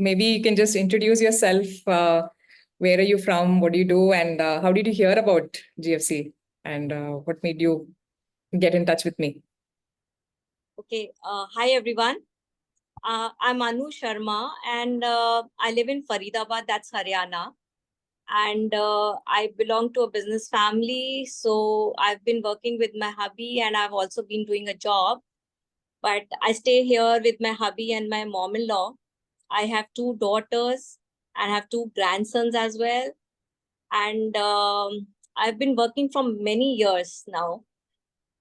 maybe you can just introduce yourself. Where are you from? What do you do? And how did you hear about GFC? And what made you get in touch with me? Okay. Hi, everyone. I'm Anu Sharma, and I live in Faridabad, that's Haryana. And I belong to a business family. So I've been working with my hubby, and I've also been doing a job. But I stay here with my hubby and my mom-in-law. I have two daughters and I have two grandsons as well. And I've been working for many years now.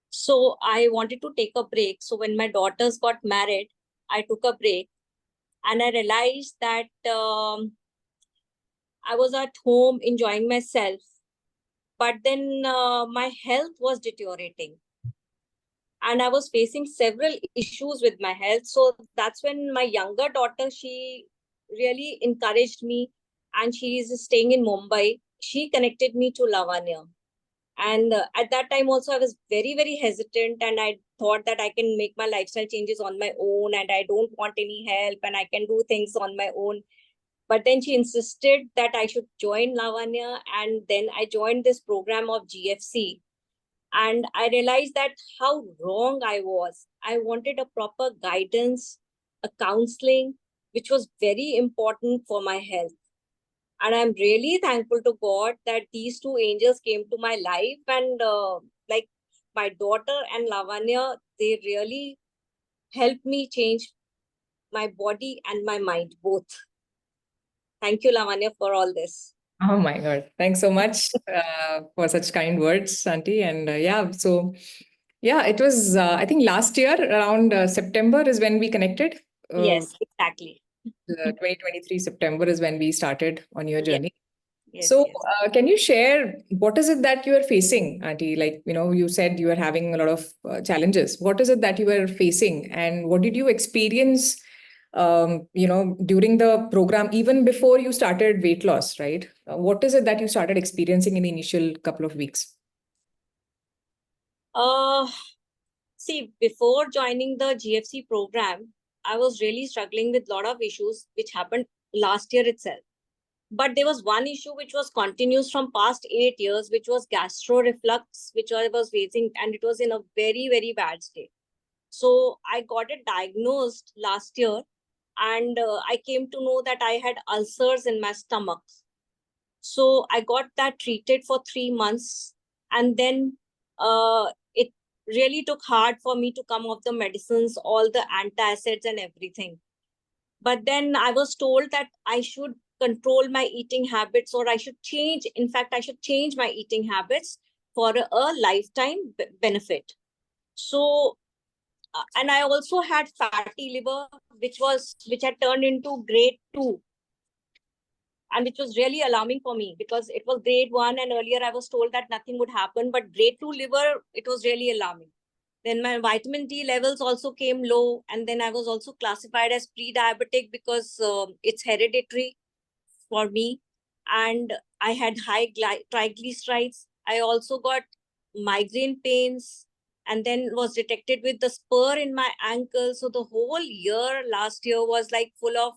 So I wanted to take a break. So when my daughters got married, I took a break and I realized that I was at home enjoying myself, but then my health was deteriorating and I was facing several issues with my health. So that's when my younger daughter, she really encouraged me, and she is staying in Mumbai. She connected me to Lavanya. And at that time also, I was very, very hesitant, and I thought that I can make my lifestyle changes on my own and I don't want any help and I can do things on my own. But then she insisted that I should join Lavanya, and then I joined this program of GFC. And I realized that how wrong I was. I wanted a proper guidance, a counseling, which was very important for my health. And I'm really thankful to God that these two angels came to my life, and like my daughter and Lavanya, they really helped me change my body and my mind both. Thank you, Lavanya, for all this. Oh my God. Thanks so much for such kind words, Auntie. And yeah, it was, I think last year around September is when we connected. Yes, exactly. 2023 September is when we started on your Yes, journey. yes, So, yes. can you share what is it that you are facing, Auntie? Like, you said you are having a lot of challenges. What is it that you were facing, and what did you experience, during the program, even before you started weight loss, right? What is it that you started experiencing in the initial couple of weeks? Uh, See, before joining the GFC program, I was really struggling with a lot of issues which happened last year itself. But there was one issue which was continuous from past 8 years, which was gastro reflux, which I was facing, and it was in a very, very bad state. So I got it diagnosed last year, and I came to know that I had ulcers in my stomach. So I got that treated for 3 months, and then it really took hard for me to come off the medicines, all the antacids and everything. But then I was told that I should control my eating habits, or I should change. In fact, I should change my eating habits for a lifetime benefit. So, and I also had fatty liver, which had turned into grade 2, and which was really alarming for me because it was grade 1, and earlier I was told that nothing would happen, but grade 2 liver, it was really alarming. Then my vitamin D levels also came low, and then I was also classified as pre-diabetic because it's hereditary for me, and I had high triglycerides. I also got migraine pains, and then was detected with the spur in my ankle. So the whole year last year was like full of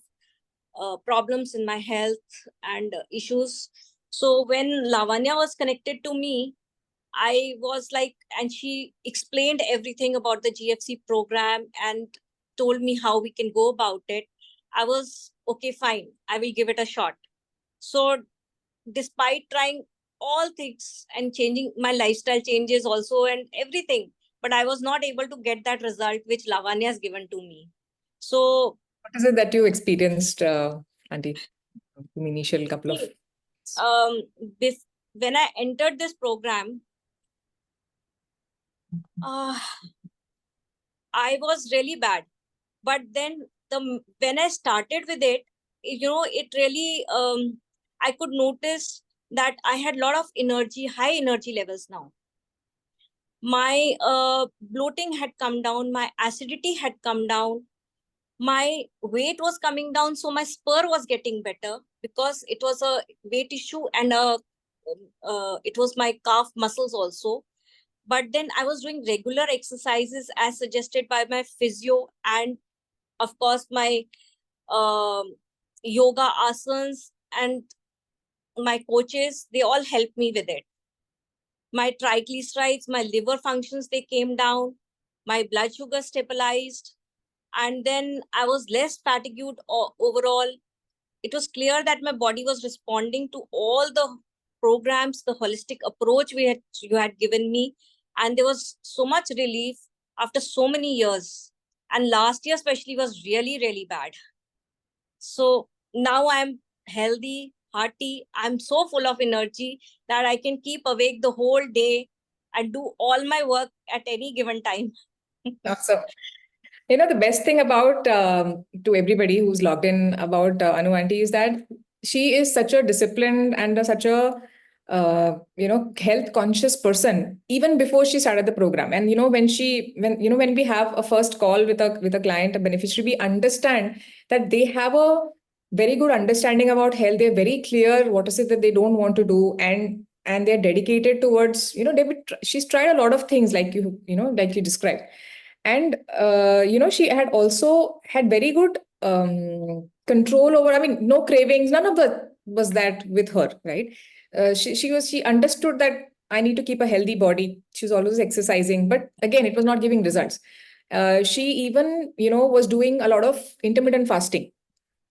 problems in my health and issues. So when Lavanya was connected to me, I was like, and she explained everything about the GFC program and told me how we can go about it. I was okay, fine, I will give it a shot. So despite trying all things and changing my lifestyle changes also and everything, but I was not able to get that result which Lavanya has given to me. So What is it that you experienced, Auntie, in the initial couple of? um, when I entered this program, I was really bad. But then when I started with it, it really I could notice that I had a lot of energy, high energy levels now. My bloating had come down, my acidity had come down, my weight was coming down, so my spur was getting better because it was a weight issue, and it was my calf muscles also. But then I was doing regular exercises as suggested by my physio, and of course my um, yoga asanas, and my coaches, they all helped me with it. My triglycerides, my liver functions, they came down. My blood sugar stabilized. And then I was less fatigued overall. It was clear that my body was responding to all the programs, the holistic approach you had given me. And there was so much relief after so many years. And last year especially was really, really bad. So now I'm healthy, hearty. I'm so full of energy that I can keep awake the whole day and do all my work at any given time. Awesome. The best thing about to everybody who's logged in about Anu Auntie is that she is such a disciplined and such a health conscious person even before she started the program. And when we have a first call with a client, a beneficiary, we understand that they have a very good understanding about health. They're very clear what is it that they don't want to do, and they're dedicated towards, she's tried a lot of things like like you described. And she had also had very good control over, I mean, no cravings, none of the was that with her, right? She understood that I need to keep a healthy body. She was always exercising, but again, it was not giving results. She even was doing a lot of intermittent fasting,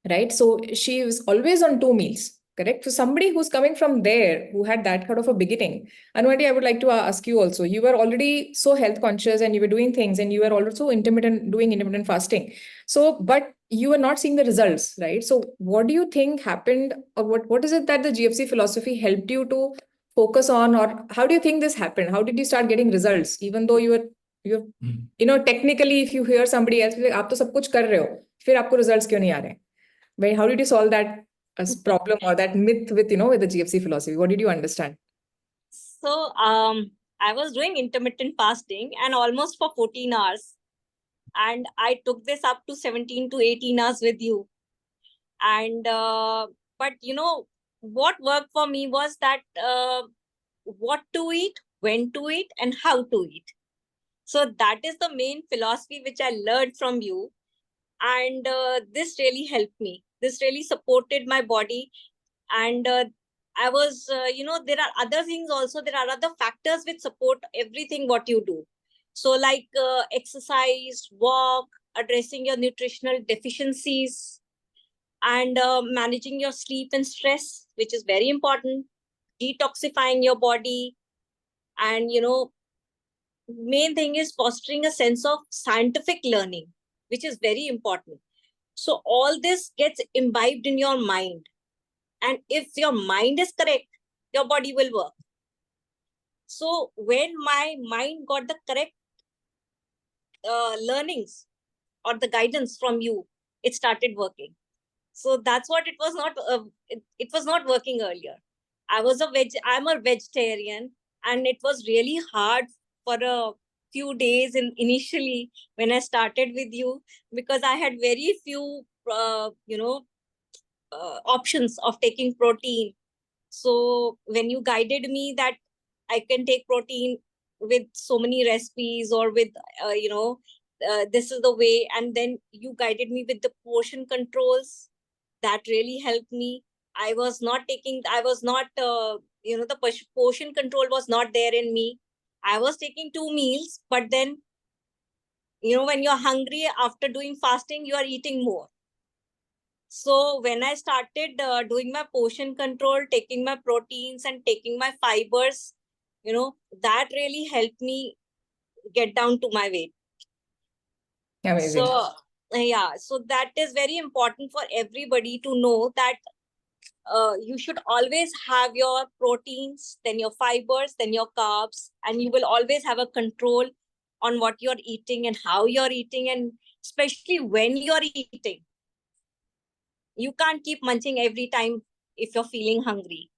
right? So she was always on 2 meals, correct? So somebody who's coming from there, who had that kind of a beginning. Anuati, I would like to ask you also, you were already so health conscious and you were doing things, and you were also doing intermittent fasting. So, but you were not seeing the results, right? So what do you think happened, or what is it that the GFC philosophy helped you to focus on, or how do you think this happened? How did you start getting results, even though you're technically, if you hear somebody else, like, आप तो सब कुछ कर रहे हो, फिर आपको results क्यों नहीं आ रहे हैं? How did you solve that problem or that myth with the GFC philosophy? What did you understand? So I was doing intermittent fasting and almost for 14 hours. And I took this up to 17 to 18 hours with you. And but what worked for me was that what to eat, when to eat, and how to eat. So that is the main philosophy which I learned from you. And this really helped me. This really supported my body. And I was, there are other things also. There are other factors which support everything what you do. So like exercise, walk, addressing your nutritional deficiencies, and managing your sleep and stress, which is very important, detoxifying your body. And, main thing is fostering a sense of scientific learning, which is very important. So all this gets imbibed in your mind. And if your mind is correct, your body will work. So when my mind got the correct learnings or the guidance from you, it started working. So that's what it was not. It was not working earlier. I'm a vegetarian, and it was really hard for a few days initially when I started with you, because I had very few, options of taking protein. So when you guided me that I can take protein with so many recipes, or with, this is the way, and then you guided me with the portion controls, that really helped me. I was not, the portion control was not there in me. I was taking 2 meals, but then, when you're hungry after doing fasting, you are eating more. So when I started doing my portion control, taking my proteins and taking my fibers, that really helped me get down to my weight. Amazing. So, yeah, so that is very important for everybody to know that you should always have your proteins, then your fibers, then your carbs, and you will always have a control on what you're eating and how you're eating, and especially when you're eating. You can't keep munching every time if you're feeling hungry.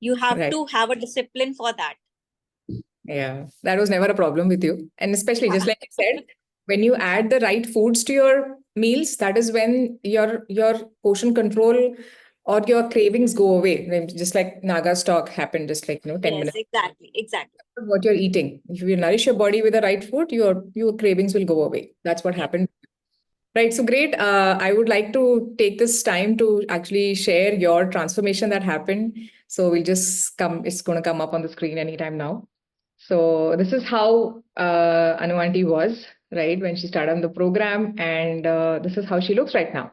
You have Right. to have a discipline for that. Yeah, that was never a problem with you. And especially, just like you said, when you add the right foods to your meals, that is when your portion control or your cravings go away. Just like Naga's talk happened, just like 10 Yes, minutes. exactly. What you're eating. If you nourish your body with the right food, your cravings will go away. That's what happened. Right. So great. I would like to take this time to actually share your transformation that happened. So we'll just come, it's going to come up on the screen anytime now. So this is how Anu Aunty was, right, when she started on the program. And this is how she looks right now,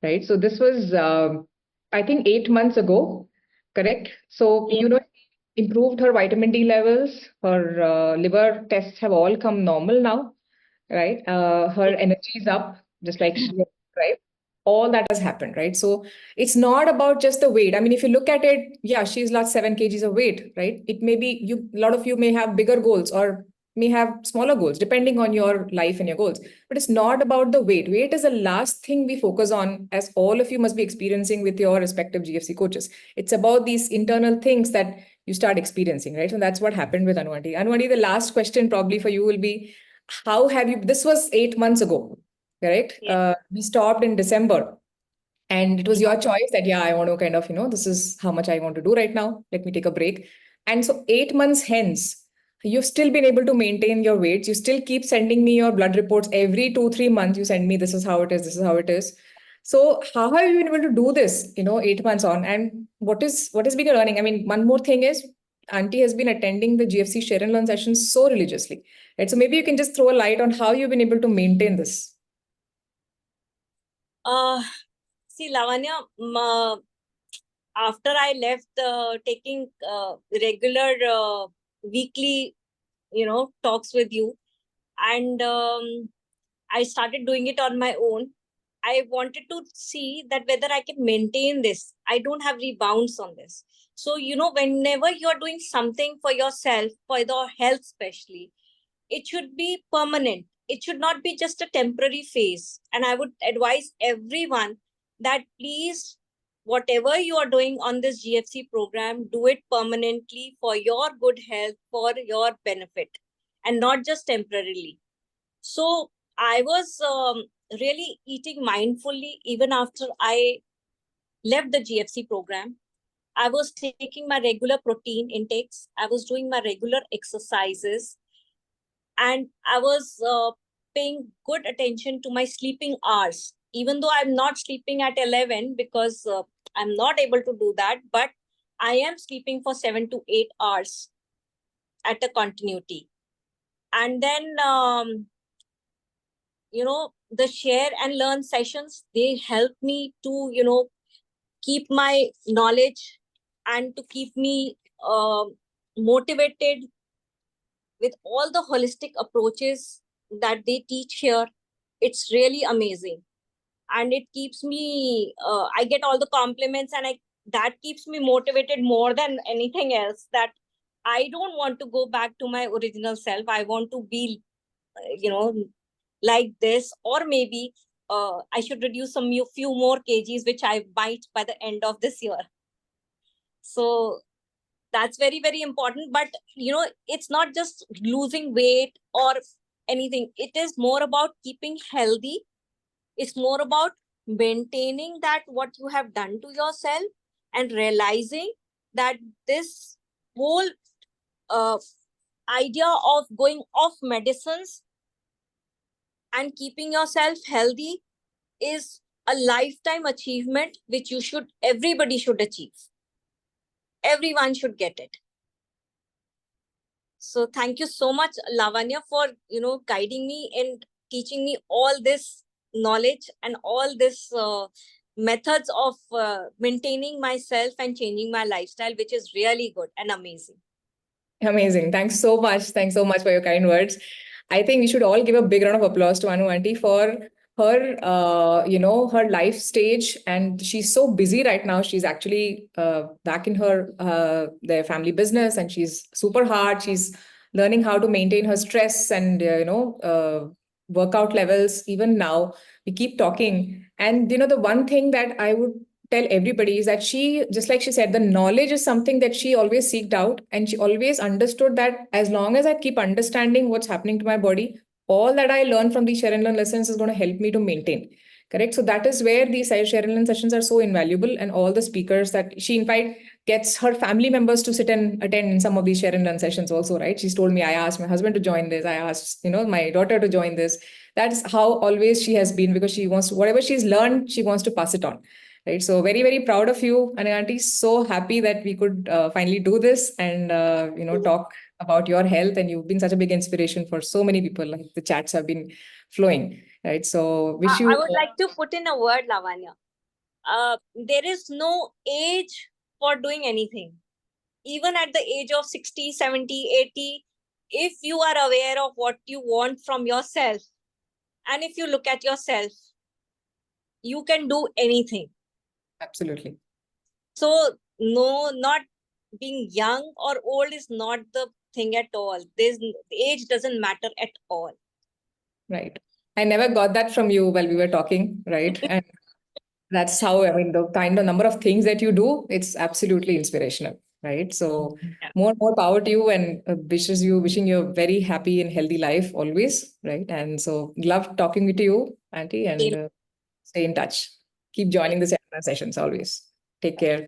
right? So this was, I think, 8 months ago, correct? So, improved her vitamin D levels, her liver tests have all come normal now, right? Her energy is up, just like she described. All that has happened, right? So it's not about just the weight. I mean, if you look at it, yeah, she's lost 7 kgs of weight, right? It may be you. A lot of you may have bigger goals or may have smaller goals, depending on your life and your goals. But it's not about the weight. Weight is the last thing we focus on, as all of you must be experiencing with your respective GFC coaches. It's about these internal things that you start experiencing, right? And that's what happened with Anuanti. Anuanti, the last question probably for you will be, how have you, this was 8 months ago, correct? Yeah. We stopped in December, and it was your choice that, yeah, I want to kind of, this is how much I want to do right now. Let me take a break. And so 8 months hence, you've still been able to maintain your weights. You still keep sending me your blood reports every 2, 3 months. You send me, this is how it is, this is how it is. So how have you been able to do this, 8 months on? And what has been your learning? I mean, one more thing is, Auntie has been attending the GFC share and learn sessions so religiously. Right? So maybe you can just throw a light on how you've been able to maintain this. See, Lavanya, after I left taking regular weekly, talks with you, and I started doing it on my own. I wanted to see that whether I can maintain this. I don't have rebounds on this. So, whenever you're doing something for yourself, for your health especially, it should be permanent. It should not be just a temporary phase. And I would advise everyone that please, whatever you are doing on this GFC program, do it permanently for your good health, for your benefit, and not just temporarily. So I was really eating mindfully even after I left the GFC program. I was taking my regular protein intakes. I was doing my regular exercises, and I was paying good attention to my sleeping hours. Even though I'm not sleeping at 11 because I'm not able to do that, but I am sleeping for 7 to 8 hours at a continuity. And then the share and learn sessions, they help me to keep my knowledge and to keep me motivated with all the holistic approaches that they teach here. It's really amazing, and it keeps me I get all the compliments, and I that keeps me motivated more than anything else, that I don't want to go back to my original self. I want to be like this, or maybe I should reduce few more kgs, which I might by the end of this year. So that's very, very important. But it's not just losing weight or anything. It is more about keeping healthy. It's more about maintaining that what you have done to yourself, and realizing that this whole idea of going off medicines and keeping yourself healthy is a lifetime achievement which everybody should achieve. Everyone should get it. So thank you so much, Lavanya, for guiding me and teaching me all this knowledge and all this methods of maintaining myself and changing my lifestyle, which is really good and amazing. Amazing. Thanks so much. Thanks so much for your kind words. I think we should all give a big round of applause to Anu Aunty for her, her life stage. And she's so busy right now. She's actually back in their family business, and she's super hard. She's learning how to maintain her stress and, workout levels. Even now, we keep talking. And, the one thing that I would tell everybody is that she, just like she said, the knowledge is something that she always seeked out, and she always understood that as long as I keep understanding what's happening to my body, all that I learn from these share and learn lessons is going to help me to maintain. Correct. So that is where these share and learn sessions are so invaluable, and all the speakers that she, in fact, gets her family members to sit and attend in some of these share and learn sessions also, right? She's told me, I asked my husband to join this, I asked my daughter to join this. that's how always she has been, because she wants to, whatever she's learned, she wants to pass it on. Right. So very, very proud of you, and auntie. So happy that we could finally do this and talk about your health. And you've been such a big inspiration for so many people. Like the chats have been flowing. Right. So wish I you. would like to put in a word, Lavanya. There is no age for doing anything. Even at the age of 60, 70, 80, if you are aware of what you want from yourself, and if you look at yourself, you can do anything. Absolutely. So, no, not being young or old is not the thing at all. Age doesn't matter at all. Right. I never got that from you while we were talking, right? And that's how, I mean, the kind of number of things that you do, it's absolutely inspirational, right? So more power to you, and wishing you a very happy and healthy life always, right? And so love talking with you, auntie, and stay in touch. Keep joining the sessions always. Take care.